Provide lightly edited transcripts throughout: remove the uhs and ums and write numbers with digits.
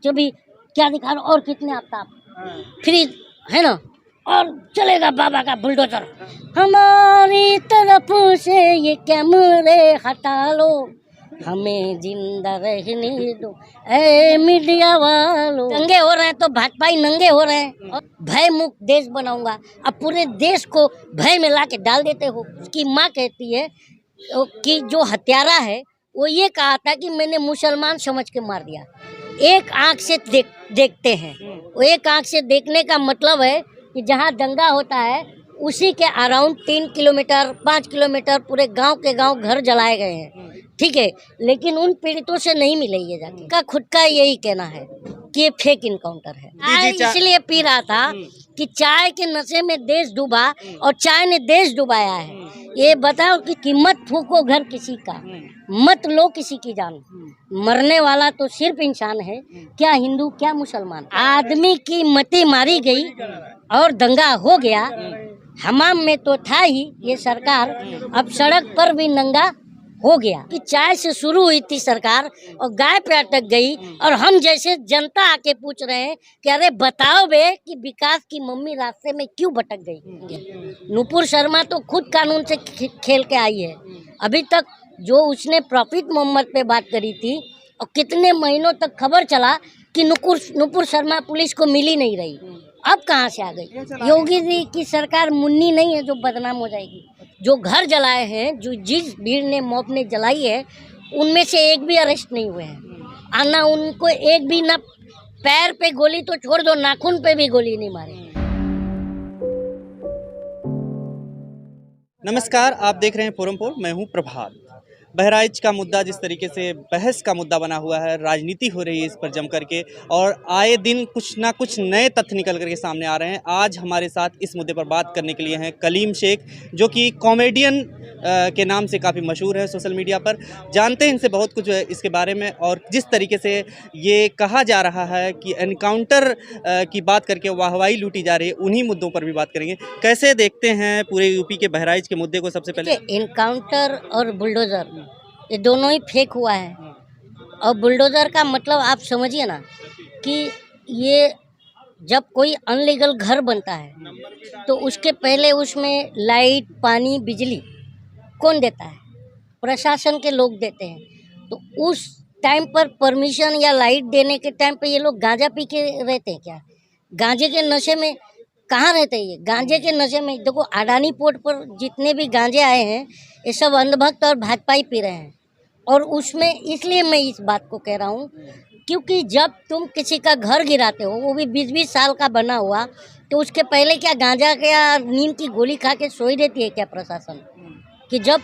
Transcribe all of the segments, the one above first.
जो भी क्या दिखा रहा और कितने आफ्ताब फ्रीज है ना, और चलेगा बाबा का बुलडोजर। हमारी तरफ से ये कैमरे हटा लो, हमें जिंदा रहने दो ऐ मीडिया वालों। दंगे हो रहे हैं तो भाजपाई नंगे हो रहे हैं, और भय मुक्त देश बनाऊंगा। अब पूरे देश को भय में ला के डाल देते हो। उसकी माँ कहती है कि जो हत्यारा है वो ये कहा था कि मैंने मुसलमान समझ के मार दिया। एक आंख से देखते हैं, वो एक आंख से देखने का मतलब है कि जहाँ दंगा होता है उसी के अराउंड 3 किलोमीटर 5 किलोमीटर पूरे गांव के गांव घर जलाए गए हैं, ठीक है, लेकिन उन पीड़ितों से नहीं मिले ये जाके। का खुद का यही कहना है कि ये फेक इनकाउंटर है। इसलिए पी रहा था कि चाय के नशे में देश डूबा और चाय ने देश डुबाया है। ये बताओ कि कीमत फूको घर किसी का, मत लो किसी की जान। मरने वाला तो सिर्फ इंसान है, क्या हिंदू क्या मुसलमान। आदमी की मति मारी गई और दंगा हो गया। हमाम में तो था ही ये सरकार, अब सड़क पर भी नंगा हो गया। कि चाय से शुरू हुई थी सरकार और गाय पे अटक गई, और हम जैसे जनता आके पूछ रहे हैं कि अरे बताओ बे कि विकास की मम्मी रास्ते में क्यों भटक गई। नुपुर शर्मा तो खुद कानून से खेल के आई है। अभी तक जो उसने प्रॉफिट मोहम्मद पे बात करी थी, और कितने महीनों तक खबर चला कि नुपुर शर्मा पुलिस को मिली नहीं रही, अब कहाँ से आ गई। योगी जी की सरकार मुन्नी नहीं है जो बदनाम हो जाएगी। जो घर जलाए हैं, जो जिस भीड़ ने मॉब ने जलाई है, उनमें से एक भी अरेस्ट नहीं हुए हैं। आना उनको एक भी ना पैर पे गोली तो छोड़ दो, नाखून पे भी गोली नहीं मारे। नमस्कार, आप देख रहे हैं फोरम पोल, मैं हूं प्रभात। बहराइच का मुद्दा जिस तरीके से बहस का मुद्दा बना हुआ है, राजनीति हो रही है इस पर जम करके, और आए दिन कुछ ना कुछ नए तथ्य निकल करके सामने आ रहे हैं। आज हमारे साथ इस मुद्दे पर बात करने के लिए हैं कलीम शेख, जो कि कॉमेडियन के नाम से काफ़ी मशहूर है सोशल मीडिया पर। जानते हैं इनसे बहुत कुछ इसके बारे में, और जिस तरीके से ये कहा जा रहा है कि एनकाउंटर की बात करके वाहवाही लूटी जा रही है, उन्हीं मुद्दों पर भी बात करेंगे। कैसे देखते हैं पूरे यूपी के बहराइच के मुद्दे को? सबसे पहले एनकाउंटर और बुलडोजर ये दोनों ही फेक हुआ है। और बुलडोजर का मतलब आप समझिए ना कि ये जब कोई अनलीगल घर बनता है तो उसके पहले उसमें लाइट पानी बिजली कौन देता है? प्रशासन के लोग देते हैं। तो उस टाइम पर परमिशन या लाइट देने के टाइम पे ये लोग गांजा पी के रहते हैं क्या? गांजे के नशे में कहाँ रहते हैं ये? गांजे के नशे में देखो, अडानी पोर्ट पर जितने भी गांजे आए हैं ये सब अंधभक्त और भाजपाई पी रहे हैं। और उसमें इसलिए मैं इस बात को कह रहा हूँ क्योंकि जब तुम किसी का घर गिराते हो, वो भी 20-20 साल का बना हुआ, तो उसके पहले क्या गांजा या नींद की गोली खा के सोई देती है क्या प्रशासन? कि जब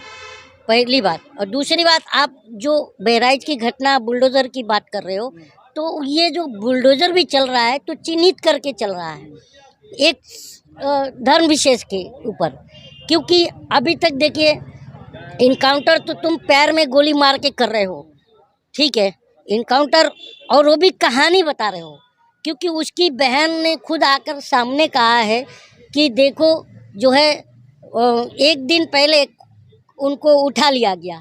पहली बात, और दूसरी बात, आप जो बहराइच की घटना बुलडोज़र की बात कर रहे हो, तो ये जो बुलडोज़र भी चल रहा है तो चिन्हित करके चल रहा है एक धर्म विशेष के ऊपर। क्योंकि अभी तक देखिए, इनकाउंटर तो तुम पैर में गोली मार के कर रहे हो, ठीक है, इनकाउंटर, और वो भी कहानी बता रहे हो। क्योंकि उसकी बहन ने खुद आकर सामने कहा है कि देखो जो है एक दिन पहले उनको उठा लिया गया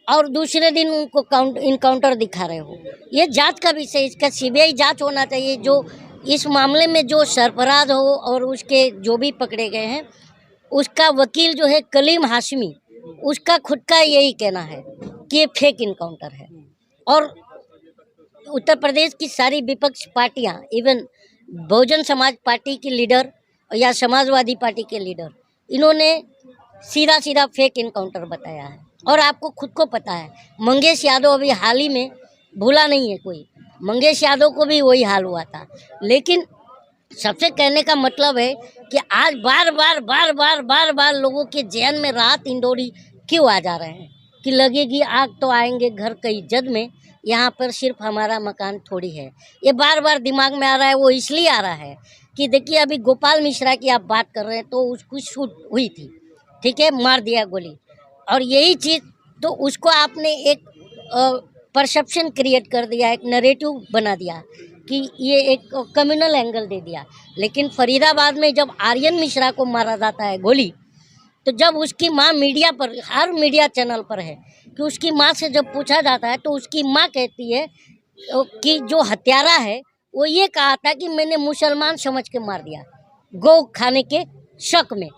और दूसरे दिन उनको इनकाउंटर दिखा रहे हो। ये जांच का विषय, इसका सीबीआई जांच होना चाहिए। जो इस मामले में जो सरफराज हो और उसके जो भी पकड़े गए हैं, उसका वकील जो है कलीम हाशमी, उसका खुद का यही कहना है कि ये फेक इनकाउंटर है। और उत्तर प्रदेश की सारी विपक्ष पार्टियां, इवन बहुजन समाज पार्टी की लीडर या समाजवादी पार्टी के लीडर, इन्होंने सीधा सीधा फेक इनकाउंटर बताया है। और आपको खुद को पता है, मंगेश यादव अभी हाल ही में भूला नहीं है कोई, मंगेश यादव को भी वही हाल हुआ था। लेकिन सबसे कहने का मतलब है कि आज बार बार लोगों के जहन में राहत इंदौरी क्यों आ जा रहे हैं कि लगेगी आग तो आएंगे घर कई जद में, यहाँ पर सिर्फ हमारा मकान थोड़ी है। ये बार बार दिमाग में आ रहा है। वो इसलिए आ रहा है कि देखिए, अभी गोपाल मिश्रा की आप बात कर रहे हैं तो उसकी शूट हुई थी, ठीक है, मार दिया गोली, और यही चीज़ तो उसको आपने एक परसेप्शन क्रिएट कर दिया, एक नरेटिव बना दिया कि ये एक कम्युनल एंगल दे दिया। लेकिन फरीदाबाद में जब आर्यन मिश्रा को मारा जाता है गोली, तो जब उसकी माँ मीडिया पर, हर मीडिया चैनल पर है कि उसकी माँ से जब पूछा जाता है तो उसकी माँ कहती है कि जो हत्यारा है वो ये कहा था कि मैंने मुसलमान समझ के मार दिया, गौ खाने के शक में।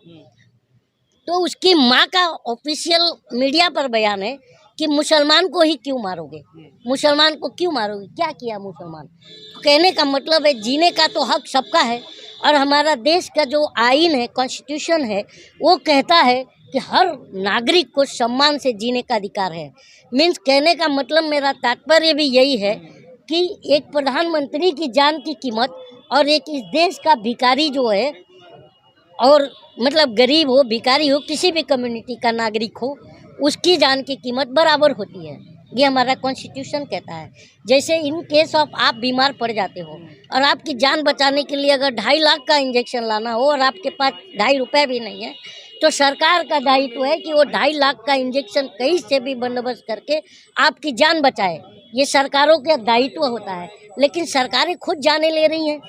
तो उसकी माँ का ऑफिशियल मीडिया पर बयान है कि मुसलमान को ही क्यों मारोगे, मुसलमान को क्यों मारोगे, क्या किया मुसलमान। तो कहने का मतलब है जीने का तो हक सबका है, और हमारा देश का जो आइन है, कॉन्स्टिट्यूशन है, वो कहता है कि हर नागरिक को सम्मान से जीने का अधिकार है। मीन्स कहने का मतलब मेरा तात्पर्य भी यही है कि एक प्रधानमंत्री की जान की कीमत और एक इस देश का भिखारी जो है, और मतलब गरीब हो, भिखारी हो, किसी भी कम्युनिटी का नागरिक हो, उसकी जान की कीमत बराबर होती है। ये हमारा कॉन्स्टिट्यूशन कहता है। जैसे इन केस ऑफ आप बीमार पड़ जाते हो और आपकी जान बचाने के लिए अगर 2.5 लाख का इंजेक्शन लाना हो और आपके पास 2.5 रुपये भी नहीं है, तो सरकार का दायित्व है कि वो 2.5 लाख का इंजेक्शन कहीं से भी बंदोबस्त करके आपकी जान बचाए। ये सरकारों का दायित्व होता है, लेकिन सरकारें खुद जाने ले रही हैं।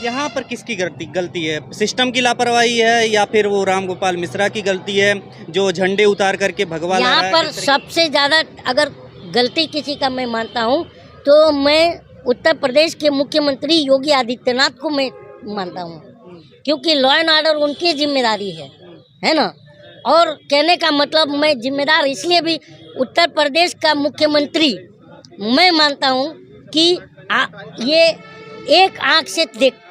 यहाँ पर किसकी गलती है? सिस्टम की लापरवाही है या फिर वो राम गोपाल मिश्रा की गलती है जो झंडे उतार करके भगवा ला रहा है? यहाँ पर सबसे ज़्यादा अगर गलती किसी का मैं मानता हूँ तो मैं उत्तर प्रदेश के मुख्यमंत्री योगी आदित्यनाथ को मैं मानता हूँ, क्योंकि लॉ एंड ऑर्डर उनकी जिम्मेदारी है ना। और कहने का मतलब मैं जिम्मेदार इसलिए भी उत्तर प्रदेश का मुख्यमंत्री मैं मानता हूँ कि ये एक आंख से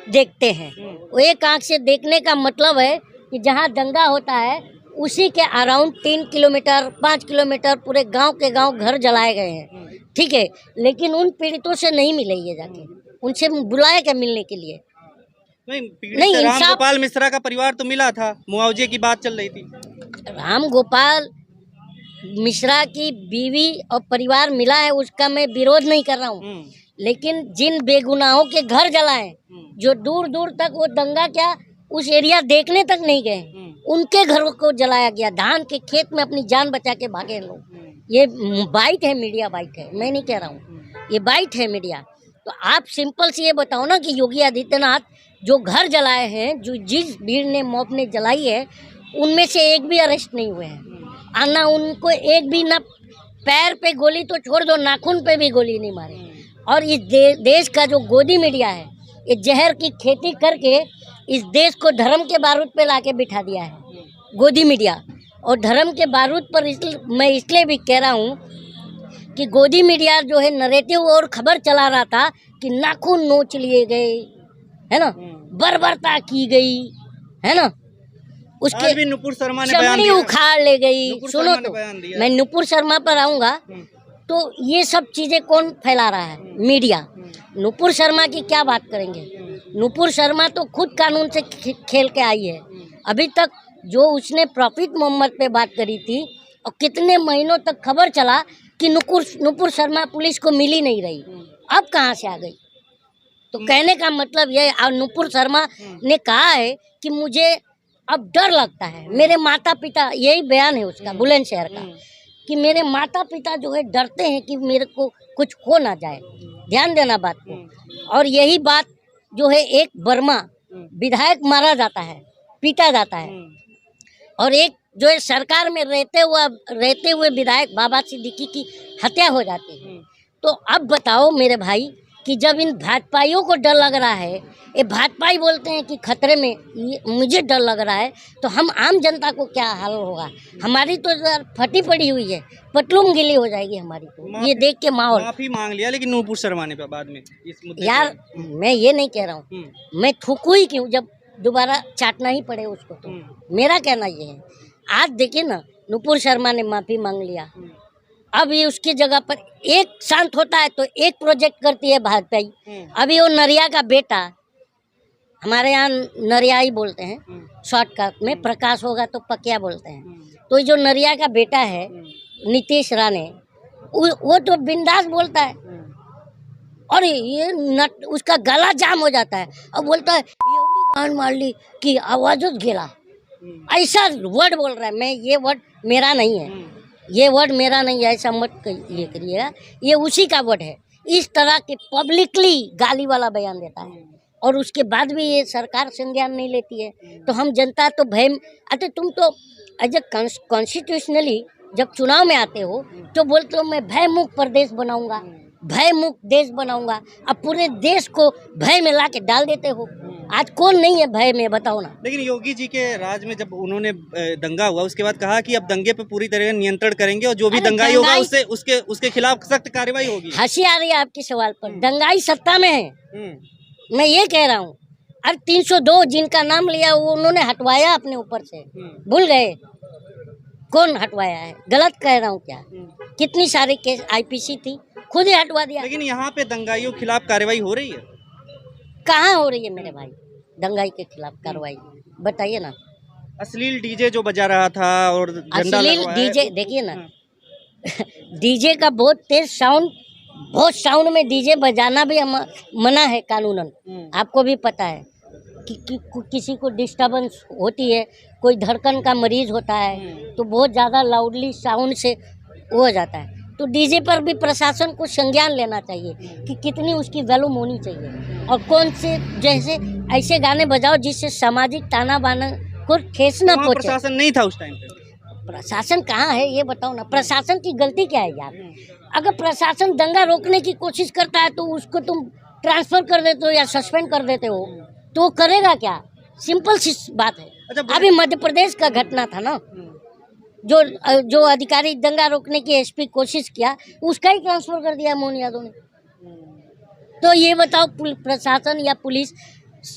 देखते हैं। वो एक आंख से देखने का मतलब है कि जहाँ दंगा होता है उसी के अराउंड 3 किलोमीटर 5 किलोमीटर पूरे गांव के गांव घर जलाए गए हैं, ठीक है, लेकिन उन पीड़ितों से नहीं मिले, ये जाके उनसे बुलाया क्या मिलने के लिए? नहीं, राम गोपाल मिश्रा का परिवार तो मिला था, मुआवजे की बात चल रही थी। राम गोपाल मिश्रा की बीवी और परिवार मिला है, उसका मैं विरोध नहीं कर रहा हूँ, लेकिन जिन बेगुनाहों के घर जलाए, जो दूर दूर तक वो दंगा क्या उस एरिया देखने तक नहीं गए, उनके घरों को जलाया गया। धान के खेत में अपनी जान बचा के भागे लोग। ये बाइट है, मीडिया बाइट है, मैं नहीं कह रहा हूँ, ये बाइट है मीडिया। तो आप सिंपल से ये बताओ ना कि योगी आदित्यनाथ जो घर जलाए हैं, जो जिस भीड़ ने मॉब ने जलाई है, उनमें से एक भी अरेस्ट नहीं हुए हैं, ना उनको एक भी, ना पैर पे गोली तो छोड़ दो, नाखून पे भी गोली नहीं मारे। और इस देश का जो गोदी मीडिया है, ये जहर की खेती करके इस देश को धर्म के बारूद पे लाके बिठा दिया है, गोदी मीडिया। और धर्म के बारूद पर मैं इसलिए भी कह रहा हूँ कि गोदी मीडिया जो है नरेटिव और खबर चला रहा था कि नाखून नोच लिए गए, है ना, बर्बरता की गई, है ना, उसके भी नुपुर शर्मा ने बयान दिया, उखाड़ ले गई। सुनो तो, मैं नुपुर शर्मा पर आऊँगा। तो ये सब चीज़ें कौन फैला रहा है? मीडिया। नुपुर शर्मा की क्या बात करेंगे? नुपुर शर्मा तो खुद कानून से खेल के आई है। अभी तक जो उसने प्रॉफिट मोहम्मद पे बात करी थी, और कितने महीनों तक खबर चला कि नुपुर शर्मा पुलिस को मिल ही नहीं रही, अब कहाँ से आ गई? तो कहने का मतलब ये, और नुपुर शर्मा ने कहा है कि मुझे अब डर लगता है, मेरे माता पिता, यही बयान है उसका बुलंदशहर का, कि मेरे माता पिता जो है डरते हैं कि मेरे को कुछ हो ना जाए। ध्यान देना बात को। और यही बात जो है, एक वर्मा विधायक मारा जाता है, पीटा जाता है, और एक जो है सरकार में रहते हुए विधायक बाबा सिद्दीकी की हत्या हो जाती है। तो अब बताओ मेरे भाई कि जब इन भाजपाइयों को डर लग रहा है, ये भाजपाई बोलते हैं कि खतरे में, मुझे डर लग रहा है, तो हम आम जनता को क्या हाल होगा? हमारी तो फटी पड़ी हुई है, पटलूम गिली हो जाएगी हमारी तो, ये देख के माहौल। माफी मांग लिया लेकिन नुपुर शर्मा ने बाद में इस मुद्दे यार मैं ये नहीं कह रहा हूँ, मैं थूकू ही क्यों जब दोबारा चाटना ही पड़े उसको। तो मेरा कहना ये है, आज देखिए ना, नुपुर शर्मा ने माफी मांग लिया, अब ये उसकी जगह पर एक शांत होता है तो एक प्रोजेक्ट करती है भाजपाई। अभी वो नरिया का बेटा, हमारे यहाँ नरिया ही बोलते हैं शॉर्टकट में, प्रकाश होगा तो पकिया बोलते हैं। तो जो नरिया का बेटा है नीतीश राणे, वो तो बिंदास बोलता है, और ये उसका गला जाम हो जाता है और बोलता है एवढी कान मार ली कि आवाज़ गेला, ऐसा वर्ड बोल रहा है। मैं ये वर्ड मेरा नहीं है, ये वर्ड मेरा नहीं है, ऐसा मत ये करिएगा, ये उसी का वर्ड है। इस तरह के पब्लिकली गाली वाला बयान देता है, और उसके बाद भी ये सरकार संज्ञान नहीं लेती है। तो हम जनता तो भय, अरे तुम तो एज ए कॉन्स्टिट्यूशनली जब चुनाव में आते हो तो बोलते हो मैं भय मुक्त प्रदेश बनाऊंगा, भय मुक्त देश बनाऊंगा। अब पूरे देश को भय में ला के डाल देते हो। आज कौन नहीं है भय में, बताओ ना। लेकिन योगी जी के राज में जब उन्होंने दंगा हुआ उसके बाद कहा कि अब दंगे पे पूरी तरह नियंत्रण करेंगे और जो भी अरे दंगाई होगा दंगाई- उसके खिलाफ सख्त कार्रवाई होगी। हंसी आ रही है आपके सवाल पर। दंगाई सत्ता में है, हम्म, मैं ये कह रहा हूँ। अरे 302 जिनका नाम लिया वो उन्होंने हटवाया अपने ऊपर से, भूल गए कौन हटवाया है? गलत कह रहा हूँ क्या? कितनी सारी केस आईपीसी थी, खुद ही हटवा दिया। लेकिन यहाँ पे दंगाइयों के खिलाफ कार्रवाई हो रही है। कहाँ हो रही है मेरे भाई दंगाई के खिलाफ कार्रवाई? बताइए ना। अश्लील डीजे जो बजा रहा था और झंडा अश्लील लगवाया डीजे देखिए ना, डीजे का बहुत तेज साउंड, बहुत साउंड में डीजे बजाना भी मना है कानूनन। आपको भी पता है कि किसी को डिस्टरबेंस होती है, कोई धड़कन का मरीज होता है तो बहुत ज़्यादा लाउडली साउंड से वो हो जाता है। तो डीजे पर भी प्रशासन को संज्ञान लेना चाहिए कि कितनी उसकी वॉल्यूम होनी चाहिए और कौन से जैसे ऐसे गाने बजाओ जिससे सामाजिक ताना बाना को ठेस न वहाँ पहुंचे। प्रशासन नहीं था उस टाइम पे। प्रशासन कहाँ है ये बताओ ना। प्रशासन की गलती क्या है यार? अगर प्रशासन दंगा रोकने की कोशिश करता है तो उसको तुम ट्रांसफर कर देते हो या सस्पेंड कर देते हो, तो वो करेगा क्या? सिंपल सी बात है। अच्छा, अभी मध्य प्रदेश का घटना था ना, जो अधिकारी दंगा रोकने की एसपी कोशिश किया उसका ही ट्रांसफर कर दिया मोहन यादव ने। तो ये बताओ प्रशासन या पुलिस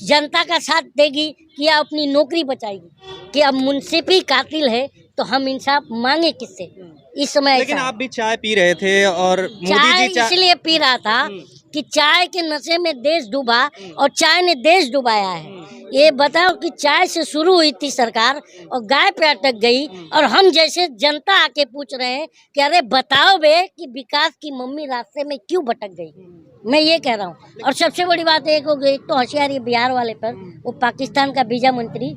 जनता का साथ देगी कि या अपनी नौकरी बचाएगी? कि अब मुंसिफ ही कातिल है तो हम इंसाफ मांगे किससे? इस समय लेकिन ऐसा है। आप भी चाय पी रहे थे और मोदी चाय जी चाय इसलिए पी रहा था कि चाय के नशे में देश डूबा और चाय ने देश डुबाया है। ये बताओ कि चाय से शुरू हुई थी सरकार और गाय पे अटक गई और हम जैसे जनता आके पूछ रहे हैं कि अरे बताओ बे कि विकास की मम्मी रास्ते में क्यों भटक गई। मैं ये कह रहा हूँ। और सबसे बड़ी बात एक हो गई, एक तो होशियारी बिहार वाले पर, वो पाकिस्तान का वीजा मंत्री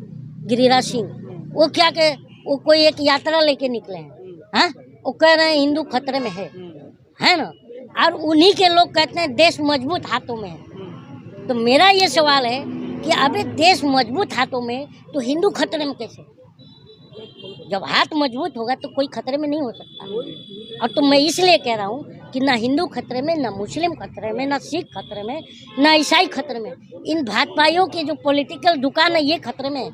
गिरिराज सिंह, वो क्या कहे, वो कोई एक यात्रा लेके निकले हैं, हाँ वो कह रहे हैं हिंदू खतरे में है ना, और उन्हीं के लोग कहते हैं देश मजबूत हाथों में है। तो मेरा ये सवाल है कि अबे देश मजबूत हाथों में तो हिंदू खतरे में कैसे? जब हाथ मजबूत होगा तो कोई खतरे में नहीं हो सकता। और तो मैं इसलिए कह रहा हूँ कि ना हिंदू खतरे में, ना मुस्लिम खतरे में, ना सिख खतरे में, ना ईसाई खतरे में। इन भाजपाइयों की जो पॉलिटिकल दुकान है ये खतरे में है।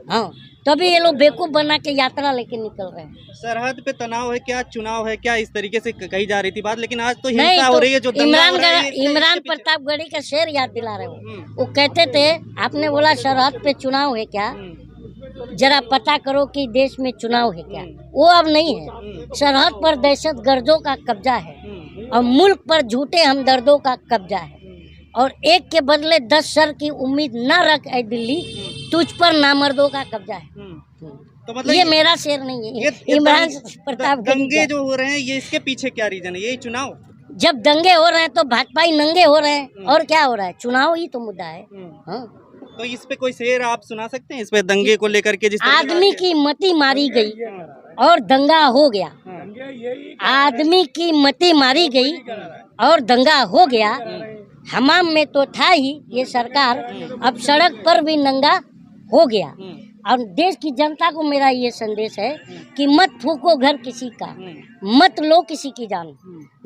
हाँ, तभी ये लोग बेवकूफ बना के यात्रा लेके निकल रहे हैं। सरहद पे तनाव है क्या, चुनाव है क्या, इस तरीके से कही जा रही थी बात, लेकिन आज तो नहीं हिंसा हो तो रही है। जो दंगा हो रहा है, इमरान प्रतापगढ़ी का शेर याद दिला रहे हो। वो कहते थे, आपने बोला सरहद पे चुनाव है क्या, जरा पता करो कि देश में चुनाव है क्या। वो अब नहीं है। सरहद पर दहशत गर्दों का कब्जा है और मुल्क पर झूठे हमदर्दों का कब्जा है और एक के बदले 10 सर की उम्मीद न रख ऐ दिल्ली, तुझ पर नामर्दों का कब्जा है। तो मतलब ये मेरा शेर नहीं है, ये इमरान प्रताप दंगे जो हो रहे हैं ये इसके पीछे क्या रीजन है? यही चुनाव। जब दंगे हो रहे हैं तो भाजपाई नंगे हो रहे हैं और क्या हो रहा है? चुनाव ही तो मुद्दा है। हाँ, तो इस पे कोई शेर आप सुना सकते हैं इस पे दंगे को लेकर के? जिस आदमी की मति मारी गई और दंगा हो गया। आदमी की मति मारी गई और दंगा हो गया। हमाम में तो था ही ये सरकार, अब सड़क पर भी नंगा हो गया। और देश की जनता को मेरा ये संदेश है कि मत फूको घर किसी का, मत लो किसी की जान।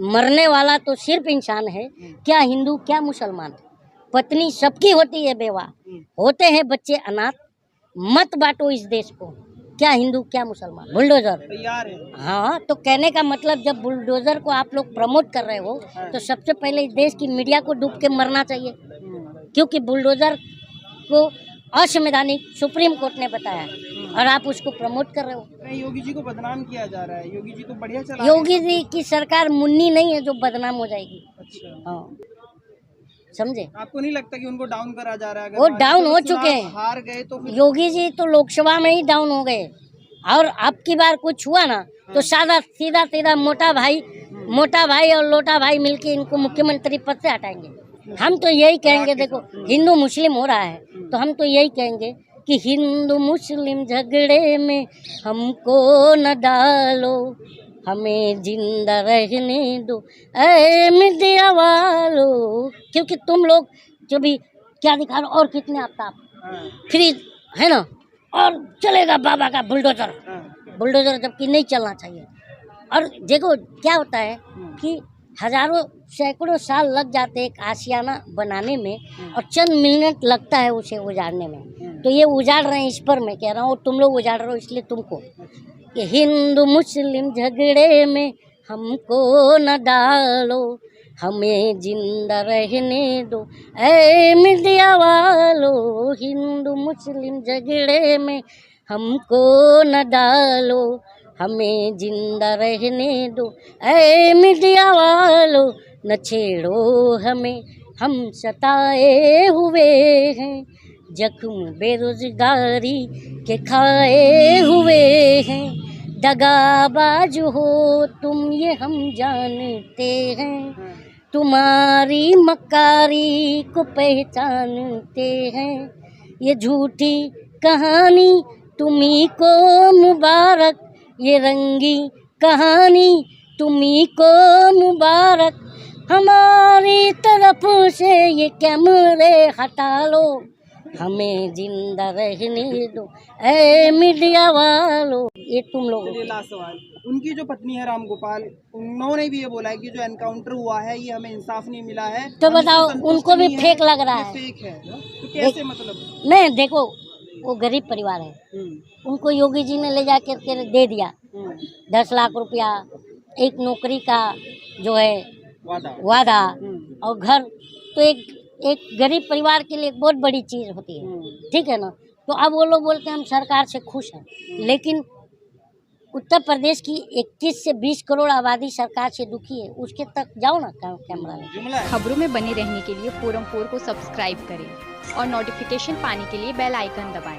मरने वाला तो सिर्फ इंसान है, क्या हिंदू क्या मुसलमान। पत्नी सबकी होती है बेवा, होते हैं बच्चे अनाथ। मत बांटो इस देश को, क्या हिंदू क्या मुसलमान। बुलडोजर तैयार है। हाँ, तो कहने का मतलब जब बुलडोजर को आप लोग प्रमोट कर रहे हो तो सबसे पहले इस देश की मीडिया को डूब के मरना चाहिए, क्योंकि बुलडोजर को असंवैधानिक सुप्रीम कोर्ट ने बताया और आप उसको प्रमोट कर रहे हो। योगी जी को बदनाम किया जा रहा है। योगी जी तो बढ़िया चला योगी जी की सरकार मुन्नी नहीं है जो बदनाम हो जाएगी। अच्छा, हाँ, समझे? आपको नहीं लगता कि उनको डाउन करा जा रहा है? अगर वो मान डाउन लो हो चुनाव चुके हैं। हार गए तो फिर योगी जी तो लोकसभा में ही डाउन हो गए और अब की बार कुछ हुआ ना तो सीधा मोटा भाई और लोटा भाई मिलके इनको मुख्यमंत्री पद से हटाएंगे। हम तो यही कहेंगे, देखो हिंदू मुस्लिम हो रहा है तो हम तो यही कहेंगे कि हिंदू मुस्लिम झगड़े में हमको न डालो, हमें जिंदा रहने दो ऐ मीडिया वालों। क्योंकि तुम लोग जो भी क्या दिखा रहे हो और कितने आफ्ताब फ्री है ना, और चलेगा बाबा का बुलडोजर। बुलडोजर जबकि नहीं चलना चाहिए। और देखो क्या होता है कि हजारों सैकड़ों साल लग जाते एक आशियाना बनाने में और चंद मिनट लगता है उसे उजाड़ने में। तो ये उजाड़ रहे हैं, इस पर मैं कह रहा हूँ, तुम लोग उजाड़ रहे हो इसलिए तुमको कि हिंदू मुस्लिम झगड़े में हमको न डालो, हमें जिंदा रहने दो ऐ मीडिया वालों, हिंदू मुस्लिम झगड़े में हमको न डालो, हमें जिंदा रहने दो ऐ मीडिया वालों, न छेड़ो हमें हम सताए हुए हैं, जख्म बेरोजगारी के खाए हुए हैं, दगाबाज हो तुम ये हम जानते हैं, तुम्हारी मक्कारी को पहचानते हैं, ये झूठी कहानी तुम्ही को मुबारक, ये रंगी कहानी तुम्ही को मुबारक, हमारी तरफ से ये कैमरे हटा लो, हमें जिंदा रहने दो ऐ मीडिया वालों। ये तुम लोग। चलिए लास्ट सवाल, उनकी जो पत्नी है राम गोपाल, उन्होंने भी ये बोला है कि जो एनकाउंटर हुआ है ये हमें इंसाफ नहीं मिला है। तो हम बताओ, इससे संतुष्ट उनको भी नहीं फेक लग रहा ये है। फेक है तो कैसे मतलब? नहीं देखो, वो गरीब परिवार है, उनको योगी जी ने ले जा करके दे दिया 10 लाख रुपया, एक नौकरी का जो है वादा और घर, तो एक गरीब परिवार के लिए एक बहुत बड़ी चीज़ होती है, ठीक है ना। तो अब वो लोग बोलते हैं हम सरकार से खुश हैं, लेकिन उत्तर प्रदेश की 21 से 20 करोड़ आबादी सरकार से दुखी है, उसके तक जाओ ना कैमरा में। खबरों में बने रहने के लिए फोरम 4 को सब्सक्राइब करें और नोटिफिकेशन पाने के लिए बेल आइकन दबाएं।